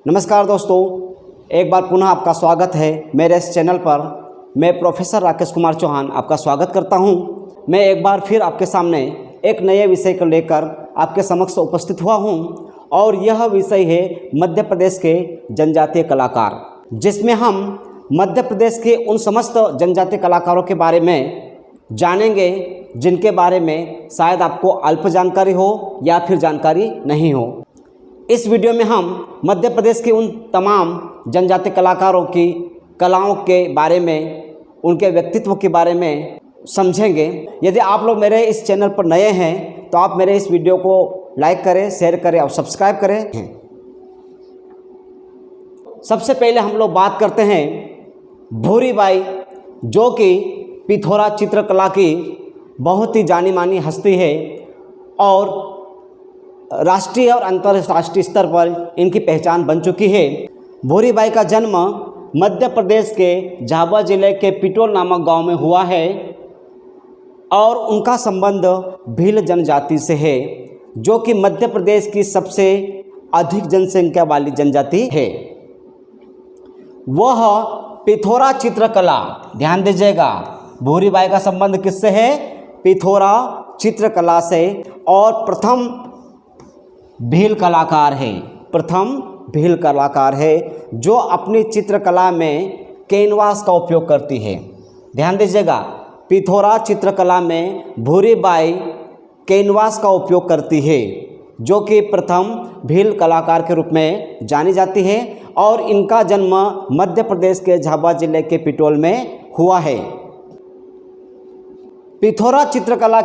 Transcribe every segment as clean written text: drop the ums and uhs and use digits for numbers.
नमस्कार दोस्तों, एक बार पुनः आपका स्वागत है मेरे इस चैनल पर। मैं प्रोफेसर राकेश कुमार चौहान आपका स्वागत करता हूं। मैं एक बार फिर आपके सामने एक नए विषय को लेकर आपके समक्ष उपस्थित हुआ हूं और यह विषय है मध्य प्रदेश के जनजातीय कलाकार, जिसमें हम मध्य प्रदेश के उन समस्त जनजातीय कलाकारों के बारे में जानेंगे जिनके बारे में शायद आपको अल्प जानकारी हो या फिर जानकारी नहीं हो। इस वीडियो में हम मध्य प्रदेश के उन तमाम जनजातीय कलाकारों की कलाओं के बारे में, उनके व्यक्तित्व के बारे में समझेंगे। यदि आप लोग मेरे इस चैनल पर नए हैं तो आप मेरे इस वीडियो को लाइक करें, शेयर करें और सब्सक्राइब करें। सबसे पहले हम लोग बात करते हैं भूरी बाई, जो कि पिथौरा चित्रकला की बहुत ही जानी मानी हस्ती है और राष्ट्रीय और अंतर्राष्ट्रीय स्तर पर इनकी पहचान बन चुकी है। भूरी बाई का जन्म मध्य प्रदेश के झाबुआ जिले के पिटोल नामक गांव में हुआ है और उनका संबंध भील जनजाति से है, जो कि मध्य प्रदेश की सबसे अधिक जनसंख्या वाली जनजाति है। वह पिथौरा चित्रकला, ध्यान दीजिएगा, भूरी बाई का संबंध किससे है? पिथौरा चित्रकला से, और प्रथम भील कलाकार है। प्रथम भील कलाकार है जो अपनी चित्रकला में कैनवास का उपयोग करती है। ध्यान दीजिएगा, पिथौरा चित्रकला में भूरी बाई कैनवास का उपयोग करती है, जो कि प्रथम भील कलाकार के रूप में जानी जाती है और इनका जन्म मध्य प्रदेश के झाबुआ जिले के पिटोल में हुआ है। पिथौरा चित्रकला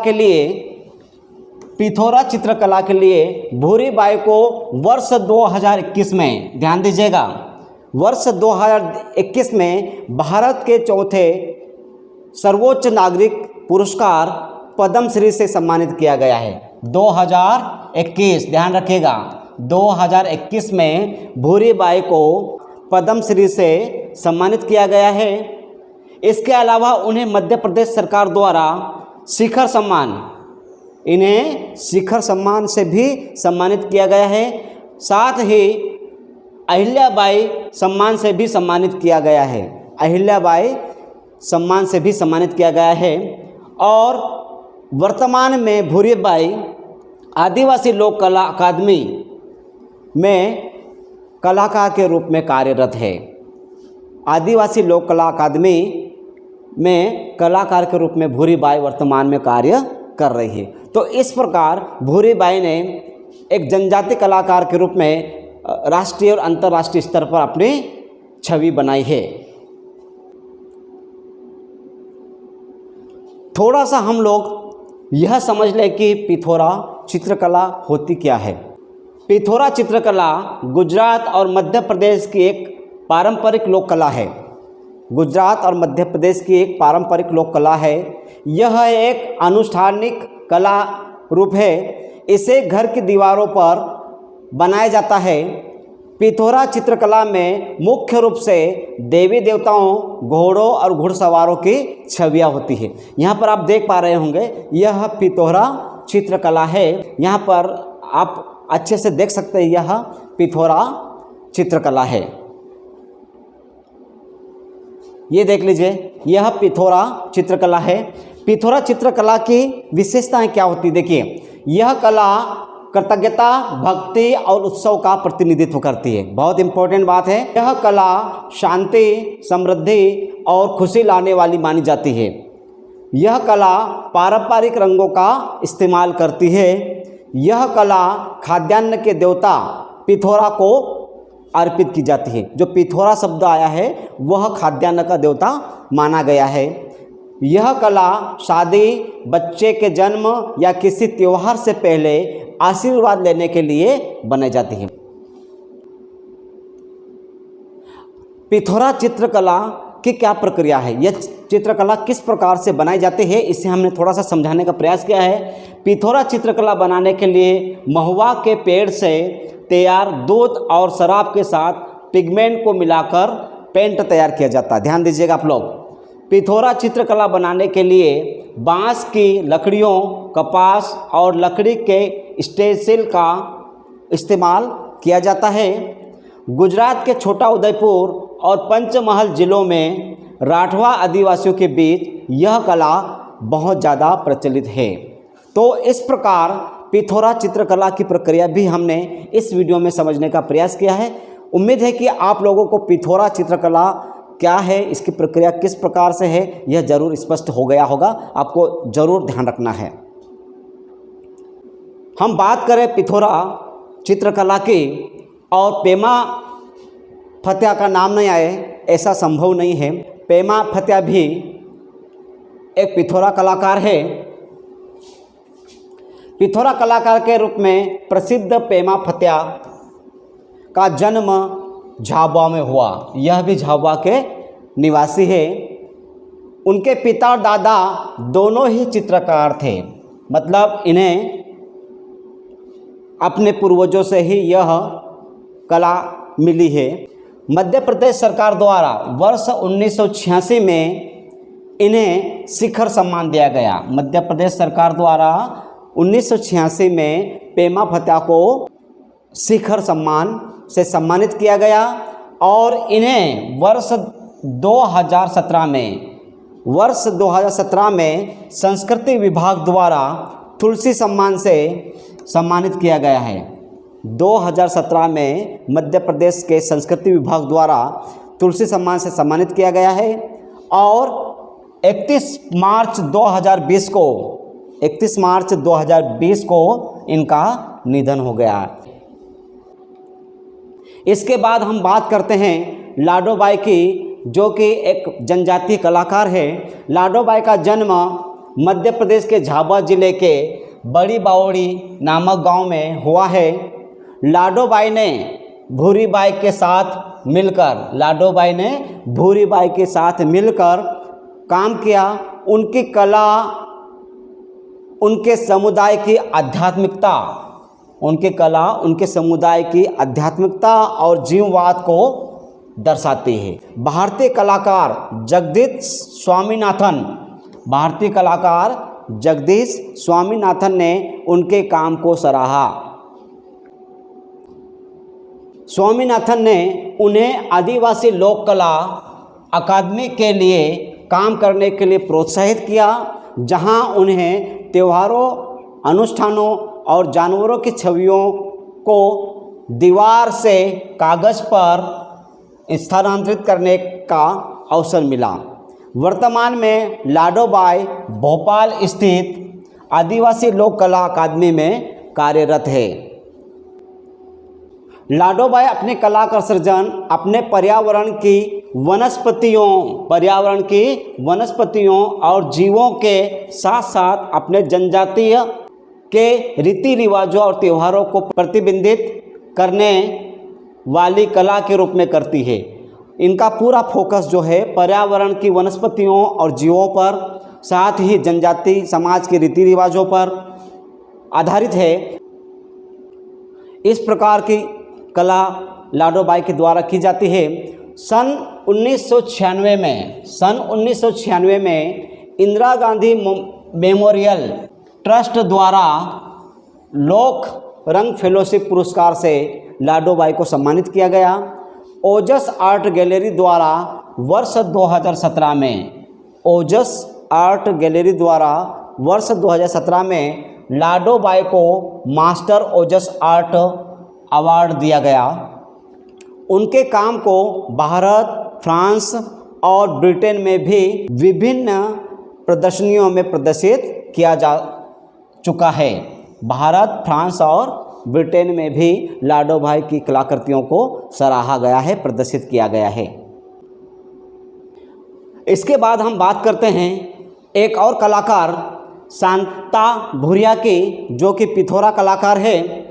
के लिए भूरी बाई को वर्ष 2021 में, ध्यान दीजिएगा, वर्ष 2021 में भारत के चौथे सर्वोच्च नागरिक पुरस्कार पद्मश्री से सम्मानित किया गया है। 2021, ध्यान रखिएगा, 2021 में भूरी बाई को पद्मश्री से सम्मानित किया गया है। इसके अलावा उन्हें मध्य प्रदेश सरकार द्वारा शिखर सम्मान, इन्हें शिखर सम्मान से भी सम्मानित किया गया है। साथ ही अहिल्याबाई सम्मान से भी सम्मानित किया गया है। अहिल्याबाई सम्मान से भी सम्मानित किया गया है। और वर्तमान में भूरी बाई आदिवासी लोक कला अकादमी में कलाकार के रूप में कार्यरत है। आदिवासी लोक कला अकादमी में कलाकार के रूप में भूरी बाई वर्तमान में कार्य कर रही है। तो इस प्रकार भूरी बाई ने एक जनजातीय कलाकार के रूप में राष्ट्रीय और अंतर्राष्ट्रीय स्तर पर अपनी छवि बनाई है। थोड़ा सा हम लोग यह समझ लें कि पिथौरा चित्रकला होती क्या है। पिथौरा चित्रकला गुजरात और मध्य प्रदेश की एक पारंपरिक लोक कला है। गुजरात और मध्य प्रदेश की एक पारंपरिक लोक कला है। यह एक अनुष्ठानिक कला रूप है। इसे घर की दीवारों पर बनाया जाता है। पिथौरा चित्रकला में मुख्य रूप से देवी देवताओं, घोड़ों और घुड़सवारों की छवियां होती है। यहाँ पर आप देख पा रहे होंगे, यह पिथौरा चित्रकला है। यहाँ पर आप अच्छे से देख सकते हैं, यह पिथौरा चित्रकला है। ये देख लीजिए, यह पिथौरा चित्रकला है। पिथौरा चित्रकला की विशेषताएं क्या होती है? देखिए, यह कला कृतज्ञता, भक्ति और उत्सव का प्रतिनिधित्व करती है। बहुत इंपॉर्टेंट बात है। यह कला शांति, समृद्धि और खुशी लाने वाली मानी जाती है। यह कला पारंपरिक रंगों का इस्तेमाल करती है। यह कला खाद्यान्न के देवता पिथौरा को अर्पित की जाती है। जो पिथौरा शब्द आया है वह खाद्यान्न का देवता माना गया है। यह कला शादी, बच्चे के जन्म या किसी त्योहार से पहले आशीर्वाद लेने के लिए बनाई जाती है। पिथौरा चित्रकला की क्या प्रक्रिया है? यह चित्रकला किस प्रकार से बनाई जाती है, इसे हमने थोड़ा सा समझाने का प्रयास किया है। पिथौरा चित्रकला बनाने के लिए महुआ के पेड़ से तैयार दूध और शराब के साथ पिगमेंट को मिलाकर पेंट तैयार किया जाता है। ध्यान दीजिएगा आप लोग, पिथौरा चित्रकला बनाने के लिए बांस की लकड़ियों, कपास और लकड़ी के स्टेंसिल का इस्तेमाल किया जाता है। गुजरात के छोटा उदयपुर और पंचमहल जिलों में राठवा आदिवासियों के बीच यह कला बहुत ज़्यादा प्रचलित है। तो इस प्रकार पिथौरा चित्रकला की प्रक्रिया भी हमने इस वीडियो में समझने का प्रयास किया है। उम्मीद है कि आप लोगों को पिथौरा चित्रकला क्या है, इसकी प्रक्रिया किस प्रकार से है, यह जरूर स्पष्ट हो गया होगा। आपको जरूर ध्यान रखना है। हम बात करें पिथौरा चित्रकला की और पेमा फत्या का नाम नहीं आए ऐसा संभव नहीं है। पेमा फत्या भी एक पिथौरा कलाकार है। पिथौरा कलाकार के रूप में प्रसिद्ध पेमा फत्या का जन्म झाबुआ में हुआ। यह भी झाबुआ के निवासी है। उनके पिता और दादा दोनों ही चित्रकार थे, मतलब इन्हें अपने पूर्वजों से ही यह कला मिली है। मध्य प्रदेश सरकार द्वारा वर्ष 1986 में इन्हें शिखर सम्मान दिया गया। मध्य प्रदेश सरकार द्वारा 1986 में पेमा फत्या को शिखर सम्मान से सम्मानित किया गया और इन्हें वर्ष 2017 में संस्कृति विभाग द्वारा तुलसी सम्मान से सम्मानित किया गया है। 2017 में मध्य प्रदेश के संस्कृति विभाग द्वारा तुलसी सम्मान से सम्मानित किया गया है और 31 मार्च 2020 को इनका निधन हो गया। इसके बाद हम बात करते हैं लाडोबाई की, जो कि एक जनजातीय कलाकार है। लाडोबाई का जन्म मध्य प्रदेश के झाबुआ जिले के बड़ी बावड़ी नामक गांव में हुआ है। लाडोबाई ने भूरीबाई के साथ मिलकर काम किया। उनकी कला उनके समुदाय की आध्यात्मिकता और जीववाद को दर्शाती है। भारतीय कलाकार जगदीश स्वामीनाथन ने उनके काम को सराहा। स्वामीनाथन ने उन्हें आदिवासी लोक कला अकादमी के लिए काम करने के लिए प्रोत्साहित किया, जहां उन्हें त्योहारों, अनुष्ठानों और जानवरों की छवियों को दीवार से कागज पर स्थानांतरित करने का अवसर मिला। वर्तमान में लाडोबाई भोपाल स्थित आदिवासी लोक कला अकादमी में कार्यरत है। लाडोबाई अपने कला का सृजन अपने पर्यावरण की वनस्पतियों और जीवों के साथ साथ अपने जनजातीय के रीति रिवाजों और त्योहारों को प्रतिबिंबित करने वाली कला के रूप में करती है। इनका पूरा फोकस जो है पर्यावरण की वनस्पतियों और जीवों पर, साथ ही जनजाति समाज के रीति रिवाजों पर आधारित है। इस प्रकार की कला लाडोबाई के द्वारा की जाती है। सन 1996 में इंदिरा गांधी मेमोरियल ट्रस्ट द्वारा लोक रंग फेलोशिप पुरस्कार से लाडोबाई को सम्मानित किया गया। ओजस आर्ट गैलरी द्वारा वर्ष 2017 में लाडोबाई को मास्टर ओजस आर्ट अवार्ड दिया गया। उनके काम को भारत, फ्रांस और ब्रिटेन में भी विभिन्न प्रदर्शनियों में प्रदर्शित किया जा चुका है। भारत, फ्रांस और ब्रिटेन में भी लाडोबाई की कलाकृतियों को सराहा गया है, प्रदर्शित किया गया है। इसके बाद हम बात करते हैं एक और कलाकार शांता भूरिया की, जो कि पिथौरा कलाकार है।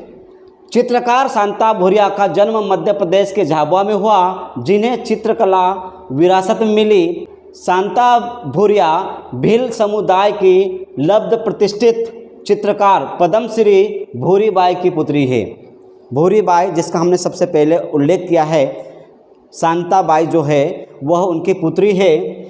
चित्रकार शांता भूरिया का जन्म मध्य प्रदेश के झाबुआ में हुआ, जिन्हें चित्रकला विरासत में मिली। शांता भूरिया भील समुदाय की लब्ध प्रतिष्ठित चित्रकार पद्मश्री भूरीबाई की पुत्री है। भूरीबाई, जिसका हमने सबसे पहले उल्लेख किया है, शांताबाई जो है वह उनकी पुत्री है।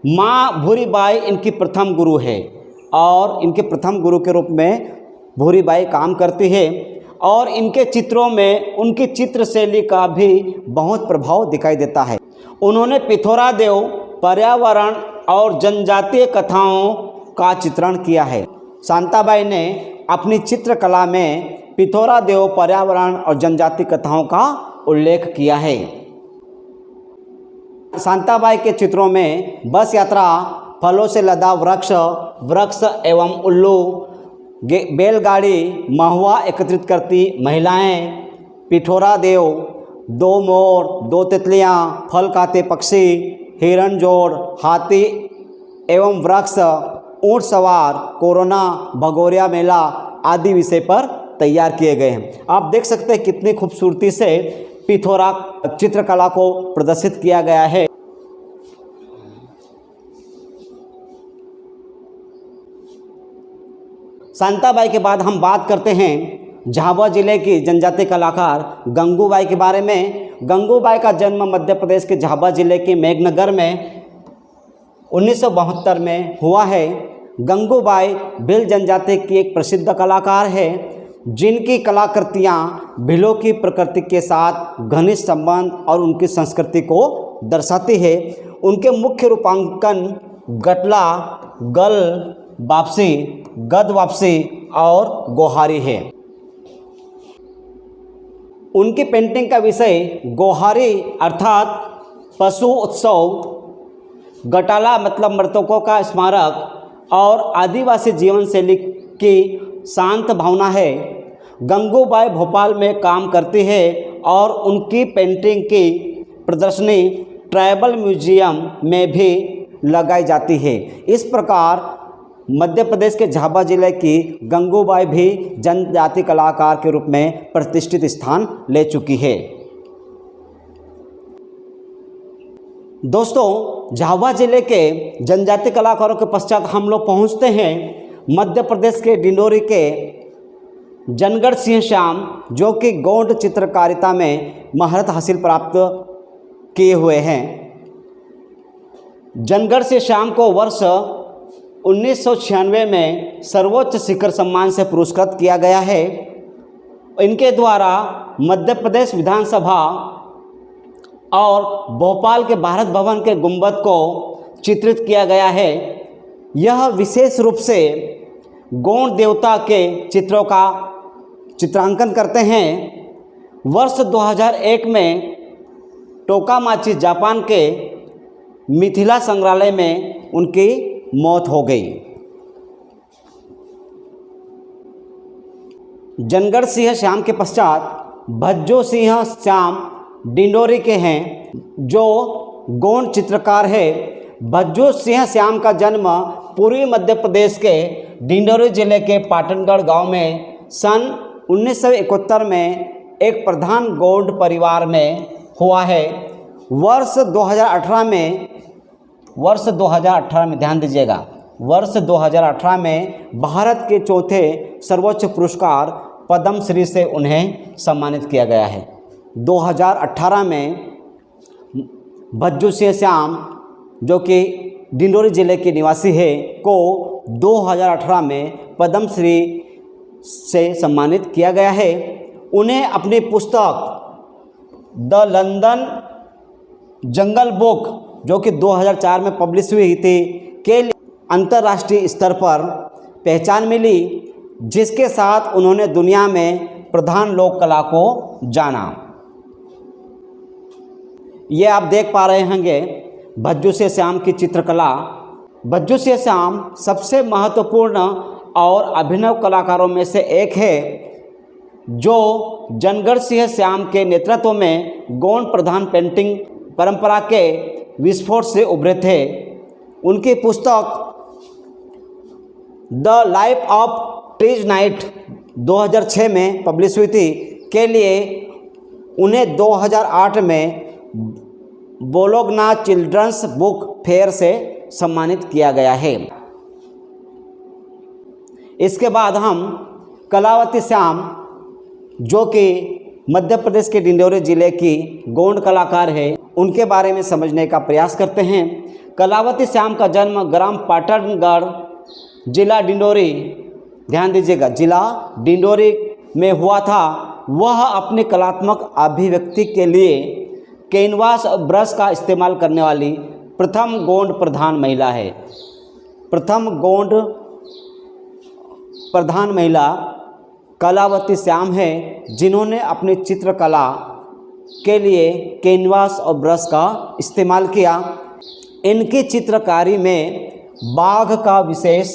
माँ भूरीबाई इनकी प्रथम गुरु है और इनके प्रथम गुरु के रूप में भूरीबाई काम करती है और इनके चित्रों में उनकी चित्र शैली का भी बहुत प्रभाव दिखाई देता है। उन्होंने पिथौरादेव पर्यावरण और जनजातीय कथाओं का चित्रण किया है। शांताबाई ने अपनी चित्रकला में पिथौरादेव पर्यावरण और जनजातीय कथाओं का उल्लेख किया है। शांताबाई के चित्रों में बस यात्रा, फलों से लदा वृक्ष एवं उल्लू, बैलगाड़ी, महुआ एकत्रित करती महिलाएं, पिथौरादेव, दो मोर, दो तितलियां, फल खाते पक्षी, हिरण जोड़, हाथी एवं वृक्ष, ऊंट सवार, कोरोना, भगोरिया मेला आदि विषय पर तैयार किए गए हैं। आप देख सकते हैं कितनी खूबसूरती से पिथौरा चित्रकला को प्रदर्शित किया गया है। शांताबाई के बाद हम बात करते हैं झाबुआ जिले की जनजातीय कलाकार गंगूबाई के बारे में। गंगूबाई का जन्म मध्य प्रदेश के झाबुआ जिले के मेघनगर में 1972 में हुआ है। गंगूबाई भील जनजाति की एक प्रसिद्ध कलाकार है, जिनकी कलाकृतियाँ भीलों की प्रकृति के साथ घनिष्ठ संबंध और उनकी संस्कृति को दर्शाती है। उनके मुख्य रूपांकन गटला, गल वापसी, गद वापसी और गोहारी है। उनकी पेंटिंग का विषय गोहारी अर्थात पशु उत्सव, गटाला मतलब मृतकों का स्मारक और आदिवासी जीवन शैली की शांत भावना है। गंगूबाई भोपाल में काम करती है और उनकी पेंटिंग की प्रदर्शनी ट्राइबल म्यूजियम में भी लगाई जाती है। इस प्रकार मध्य प्रदेश के झाबुआ जिले की गंगूबाई भी जनजाति कलाकार के रूप में प्रतिष्ठित स्थान ले चुकी है। दोस्तों, झाबुआ जिले के जनजाति कलाकारों के पश्चात हम लोग पहुंचते हैं मध्य प्रदेश के डिंडोरी के जनगढ़ सिंह श्याम, जो कि गौड़ चित्रकारिता में महारत हासिल प्राप्त किए हुए हैं। जनगढ़ सिंह श्याम को वर्ष 1996 में सर्वोच्च शिखर सम्मान से पुरस्कृत किया गया है। इनके द्वारा मध्य प्रदेश विधानसभा और भोपाल के भारत भवन के गुंबद को चित्रित किया गया है। यह विशेष रूप से गौड़ देवता के चित्रों का चित्रांकन करते हैं। वर्ष 2001 में टोकामाची जापान के मिथिला संग्रहालय में उनकी मौत हो गई। जनगढ़ सिंह श्याम के पश्चात भज्जू सिंह श्याम डिंडोरी के हैं, जो गौड़ चित्रकार है। भज्जू सिंह श्याम का जन्म पूर्वी मध्य प्रदेश के डिंडोरी जिले के पाटनगढ़ गांव में सन 1971 में एक प्रधान गौड़ परिवार में हुआ है। वर्ष 2018 में ध्यान दीजिएगा, वर्ष 2018 में भारत के चौथे सर्वोच्च पुरस्कार पद्मश्री से उन्हें सम्मानित किया गया है। 2018 में भज्जू सिंह श्याम, जो कि डिंडोरी जिले के निवासी है, को 2018 में पद्मश्री से सम्मानित किया गया है। उन्हें अपनी पुस्तक द लंदन जंगल बुक, जो कि 2004 में पब्लिश हुई थी, के लिए अंतर्राष्ट्रीय स्तर पर पहचान मिली, जिसके साथ उन्होंने दुनिया में प्रधान लोक कला को जाना। ये आप देख पा रहे होंगे भज्जू सिंह श्याम की चित्रकला। भज्जू सिंह श्याम सबसे महत्वपूर्ण और अभिनव कलाकारों में से एक है, जो जनगढ़ सिंह श्याम के नेतृत्व में गौड़ प्रधान पेंटिंग परंपरा के विस्फोट से उभरे थे। उनकी पुस्तक the life of trees night 2006 में पब्लिश हुई थी, के लिए उन्हें 2008 में बोलोगना चिल्ड्रंस बुक फेयर से सम्मानित किया गया है। इसके बाद हम कलावती श्याम, जो कि मध्य प्रदेश के डिंडोरी जिले की गौड़ कलाकार है, उनके बारे में समझने का प्रयास करते हैं। कलावती श्याम का जन्म ग्राम पाटनगढ़, जिला डिंडोरी, ध्यान दीजिएगा, जिला डिंडोरी में हुआ था, वह अपने कलात्मक अभिव्यक्ति के लिए कैनवास और ब्रश का इस्तेमाल करने वाली प्रथम गौड़ प्रधान महिला है। प्रथम गौड़ प्रधान महिला कलावती श्याम है, जिन्होंने अपनी चित्रकला के लिए कैनवास और ब्रश का इस्तेमाल किया। इनकी चित्रकारी में बाघ का विशेष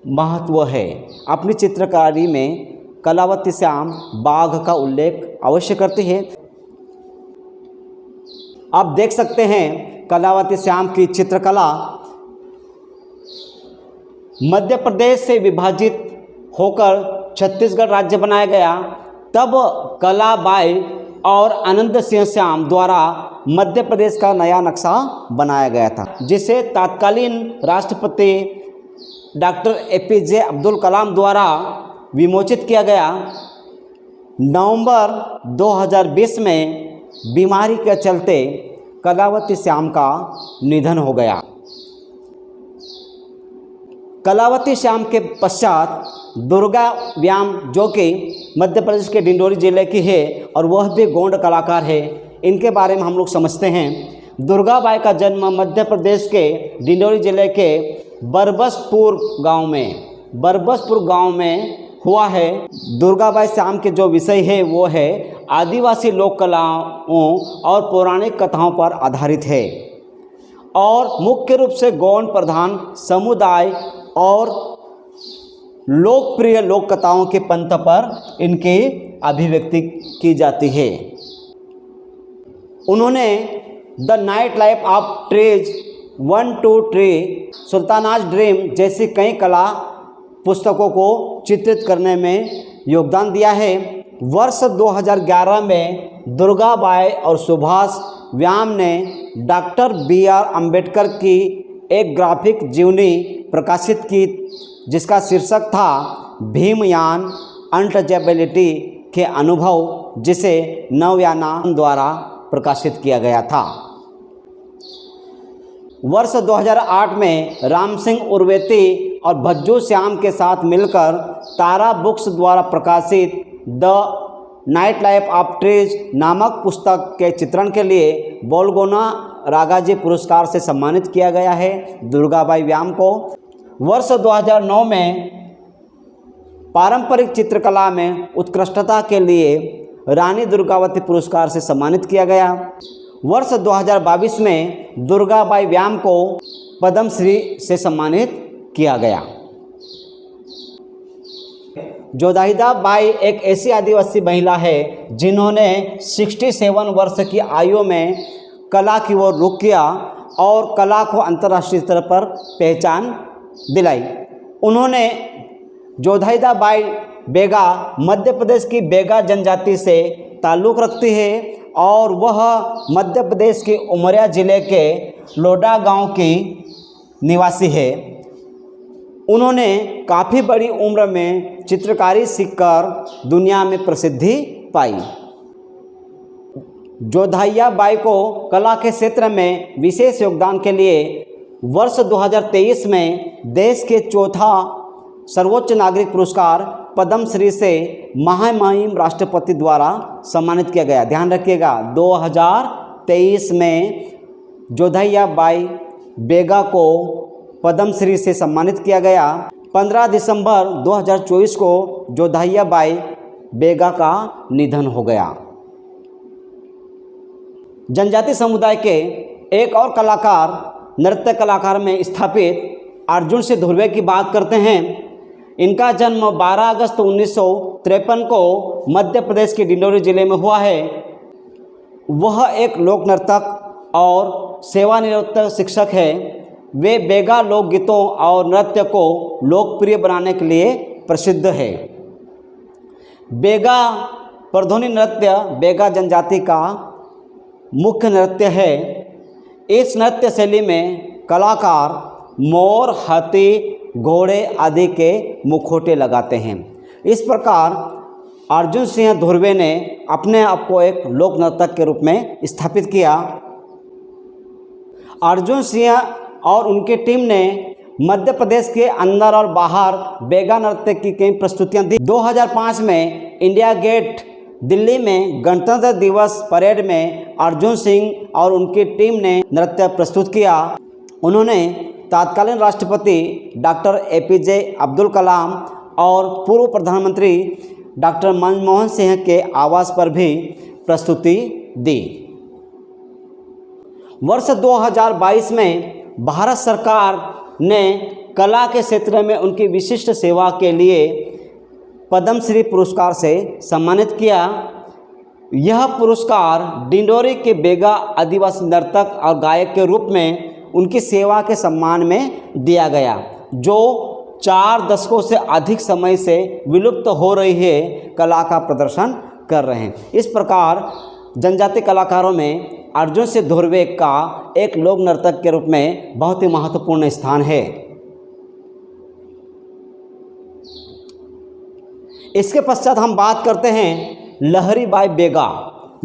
महत्व है। अपनी चित्रकारी में कलावती श्याम बाघ का उल्लेख अवश्य करती है। आप देख सकते हैं कलावती श्याम की चित्रकला मध्य प्रदेश से विभाजित होकर छत्तीसगढ़ राज्य बनाया गया। तब कलाबाई और आनंद सिंह श्याम द्वारा मध्य प्रदेश का नया नक्शा बनाया गया था, जिसे तत्कालीन राष्ट्रपति डॉक्टर APJ अब्दुल कलाम द्वारा विमोचित किया गया। नवंबर 2020 में बीमारी के चलते कलावती श्याम का निधन हो गया। कलावती श्याम के पश्चात दुर्गा व्याम, जो कि मध्य प्रदेश के डिंडोरी जिले की है और वह भी गौड़ कलाकार है, इनके बारे में हम लोग समझते हैं। दुर्गाबाई का जन्म मध्य प्रदेश के डिंडोरी जिले के बरबसपुर गांव में हुआ है। दुर्गाबाई श्याम के जो विषय है वो है आदिवासी लोक कलाओं और पौराणिक कथाओं पर आधारित है और मुख्य रूप से गौड़ प्रधान समुदाय और लोकप्रिय लोक कथाओं के पंथ पर इनकी अभिव्यक्ति की जाती है। उन्होंने the night life of trees, 1 2 3, Sultana's dream जैसी कई कला पुस्तकों को चित्रित करने में योगदान दिया है। वर्ष 2011 में दुर्गाबाई और सुभाष व्याम ने डॉक्टर BR अम्बेडकर की एक ग्राफिक जीवनी प्रकाशित की, जिसका शीर्षक था भीमयान अनटचेबिलिटी के अनुभव, जिसे नवयाना द्वारा प्रकाशित किया गया था। वर्ष 2008 में राम सिंह उर्वेती और भज्जू श्याम के साथ मिलकर तारा बुक्स द्वारा प्रकाशित the night life of trees नामक पुस्तक के चित्रण के लिए बोलगोना रागाजी पुरस्कार से सम्मानित किया गया है दुर्गाबाई व्याम को। वर्ष 2009 में पारंपरिक चित्रकला में उत्कृष्टता के लिए रानी दुर्गावती पुरस्कार से सम्मानित किया गया। वर्ष 2022 में दुर्गाबाई व्याम को पद्मश्री से सम्मानित किया गया। जोधाइदा बाई एक ऐसी आदिवासी महिला है जिन्होंने 67 वर्ष की आयु में कला की ओर रुख किया और कला को अंतर्राष्ट्रीय स्तर पर पहचान दिलाई। उन्होंने जोधाइदा बाई बेगा मध्य प्रदेश की बेगा जनजाति से ताल्लुक़ रखती है और वह मध्य प्रदेश के उमरिया जिले के लोडा गांव की निवासी है। उन्होंने काफ़ी बड़ी उम्र में चित्रकारी सीखकर दुनिया में प्रसिद्धि पाई। जोधाइया बाई को कला के क्षेत्र में विशेष योगदान के लिए वर्ष 2023 में देश के चौथा सर्वोच्च नागरिक पुरस्कार पद्मश्री से महामहिम राष्ट्रपति द्वारा सम्मानित किया गया। ध्यान रखिएगा, 2023 में जोधाइया बाई बेगा को पद्मश्री से सम्मानित किया गया। 15 दिसंबर 2024 को जोधाइया बाई बेगा का निधन हो गया। जनजाति समुदाय के एक और कलाकार, नृत्य कलाकार में स्थापित अर्जुन सिंह धुर्वे की बात करते हैं। इनका जन्म 12 अगस्त 1953 को मध्य प्रदेश के डिंडोरी जिले में हुआ है। वह एक लोक नर्तक और सेवानिवृत्त शिक्षक है। वे बेगा लोकगीतों और नृत्य को लोकप्रिय बनाने के लिए प्रसिद्ध है। बेगा प्रध्वनि नृत्य बेगा जनजाति का मुख्य नृत्य है। इस नृत्य शैली में कलाकार मोर, हाथी, घोड़े आदि के मुखौटे लगाते हैं। इस प्रकार अर्जुन सिंह धुर्वे ने अपने आप को एक लोक नर्तक के रूप में स्थापित किया। अर्जुन सिंह और उनकी टीम ने मध्य प्रदेश के अंदर और बाहर बेगा नृत्य की कई प्रस्तुतियां दी। 2005 में इंडिया गेट दिल्ली में गणतंत्र दिवस परेड में अर्जुन सिंह और उनकी टीम ने नृत्य प्रस्तुत किया। उन्होंने तत्कालीन राष्ट्रपति डॉक्टर APJ अब्दुल कलाम और पूर्व प्रधानमंत्री डॉक्टर मनमोहन सिंह के आवास पर भी प्रस्तुति दी। वर्ष 2022 में भारत सरकार ने कला के क्षेत्र में उनकी विशिष्ट सेवा के लिए पद्मश्री पुरस्कार से सम्मानित किया। यह पुरस्कार डिंडोरी के बेगा आदिवासी नर्तक और गायक के रूप में उनकी सेवा के सम्मान में दिया गया, जो 4 दशकों से अधिक समय से विलुप्त हो रही है कला का प्रदर्शन कर रहे हैं। इस प्रकार जनजातीय कलाकारों में अर्जुन सिंह धुर्वे का एक लोक नर्तक के रूप में बहुत ही महत्वपूर्ण स्थान है। इसके पश्चात हम बात करते हैं लहरी बाई बेगा,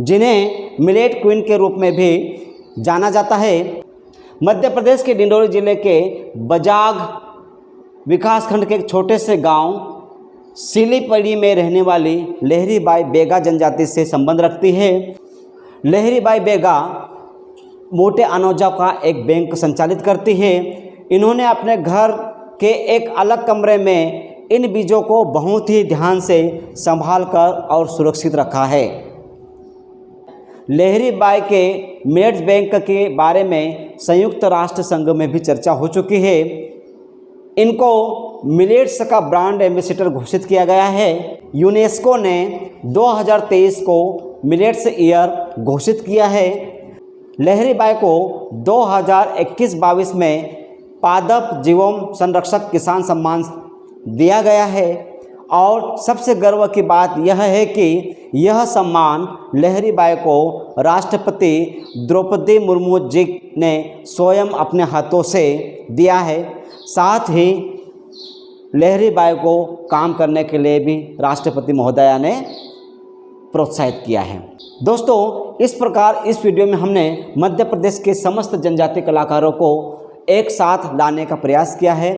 जिन्हें मिलेट क्वीन के रूप में भी जाना जाता है। मध्य प्रदेश के डिंडोरी जिले के बजाग विकासखंड के एक छोटे से गांव सिलीपड़ी में रहने वाली लहरी बाई बेगा जनजाति से संबंध रखती है। लहरी बाई बेगा मोटे अनाजों का एक बैंक संचालित करती है। इन्होंने अपने घर के एक अलग कमरे में इन बीजों को बहुत ही ध्यान से संभाल कर और सुरक्षित रखा है। लहरी बाई के मिलेट्स बैंक के बारे में संयुक्त राष्ट्र संघ में भी चर्चा हो चुकी है। इनको मिलेट्स का ब्रांड एम्बेसडर घोषित किया गया है। यूनेस्को ने 2023 को मिलेट्स ईयर घोषित किया है। लहरी बाई को 2021-22 में पादप जीवों संरक्षक किसान सम्मान दिया गया है। और सबसे गर्व की बात यह है कि यह सम्मान लहरी बाई को राष्ट्रपति द्रौपदी मुर्मू जी ने स्वयं अपने हाथों से दिया है। साथ ही लहरी बाई को काम करने के लिए भी राष्ट्रपति महोदया ने प्रोत्साहित किया है। दोस्तों, इस प्रकार इस वीडियो में हमने मध्य प्रदेश के समस्त जनजातीय कलाकारों को एक साथ लाने का प्रयास किया है।